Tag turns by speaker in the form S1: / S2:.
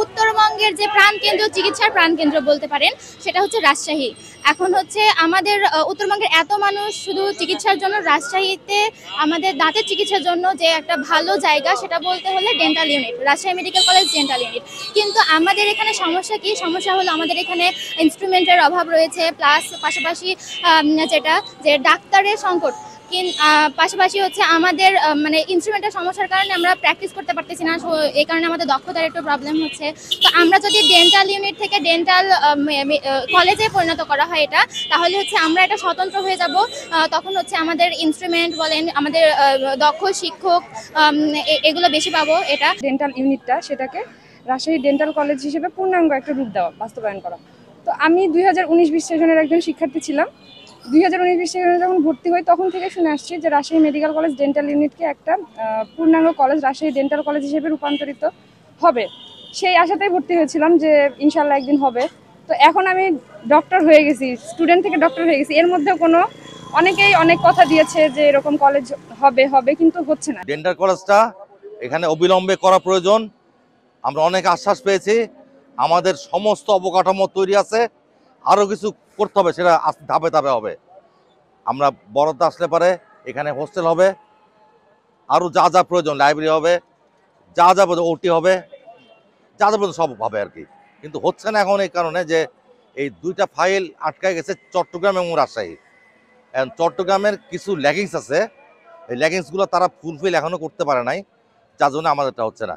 S1: উত্তরবঙ্গের যে প্রাণকেন্দ্র, চিকিৎসার প্রাণকেন্দ্র বলতে পারেন, সেটা হচ্ছে রাজশাহী। এখন হচ্ছে আমাদের উত্তরবঙ্গের এত মানুষ শুধু চিকিৎসার জন্য রাজশাহীতে আমাদের দাঁতের চিকিৎসার জন্য যে একটা ভালো জায়গা, সেটা বলতে হলে dental unit, Rajshahi medical college dental unit. কিন্তু আমাদের এখানে সমস্যা কি? সমস্যা হলো আমাদের এখানে ইনস্ট্রুমেন্টের অভাব রয়েছে, প্লাস পাশাপাশি যেটা যে ডাক্তারের সংকট। পাশাপাশি হচ্ছে আমাদের মানে ইনস্ট্রুমেন্টের সমস্যার কারণে আমরা প্র্যাকটিস করতে পারতেছি না, এই কারণে আমাদের দক্ষতার একটু প্রবলেম হচ্ছে। তো আমরা যদি ডেন্টাল ইউনিট থেকে ডেন্টাল কলেজে পরিণত করা হয় এটা, তাহলে হচ্ছে আমরা এটা স্বতন্ত্র হয়ে যাব। তখন হচ্ছে আমাদের ইনস্ট্রুমেন্ট বলেন, আমাদের দক্ষ শিক্ষক এগুলো বেশি পাবো। এটা
S2: ডেন্টাল ইউনিটটা সেটাকে রাজশাহী ডেন্টাল কলেজ হিসেবে পূর্ণাঙ্গ একটা রূপ দেওয়া, বাস্তবায়ন করা। তো আমি 2019-20 সেশনের একজন শিক্ষার্থী ছিলাম। 2019-20 সেশনে যখন ভর্তি হই তখন থেকে শুনে আসছি যে রাজশাহী মেডিকেল কলেজ ডেন্টাল ইউনিটকে একটা পূর্ণাঙ্গ কলেজ, রাজশাহী ডেন্টাল কলেজ হিসেবে রূপান্তরিত হবে। সেই আশাতেই ভর্তি হয়েছিলাম যে ইনশাল্লাহ একদিন হবে। তো এখন আমি ডক্টর হয়ে গেছি, স্টুডেন্ট থেকে ডক্টর হয়ে গেছি। এর মধ্যেও অনেকেই অনেক কথা দিয়েছে যে এরকম কলেজ হবে, কিন্তু হচ্ছে না।
S3: ডেন্টাল কলেজটা এখানে অবিলম্বে করা প্রয়োজন। আমরা অনেক আশ্বাস পেয়েছি, আমাদের সমস্ত অবকাঠামো তৈরি আছে, আরও কিছু করতে হবে, সেটা ধাপে ধাপে হবে। আমরা বরাদ্দ আসলে পারে এখানে হোস্টেল হবে, আরও যা যা প্রয়োজন, লাইব্রেরি হবে, যা যা প্রয়োজন ওটি হবে, যা যা প্রয়োজন সব হবে আর কি। কিন্তু হচ্ছে না এখন এই কারণে যে এই দুইটা ফাইল আটকায় গেছে, চট্টগ্রাম এবং রাজশাহী। চট্টগ্রামের কিছু ল্যাগিংস আছে, এই ল্যাগিংসগুলো তারা ফুলফিল এখনও করতে পারে নাই, যার জন্য আমাদেরটা হচ্ছে না।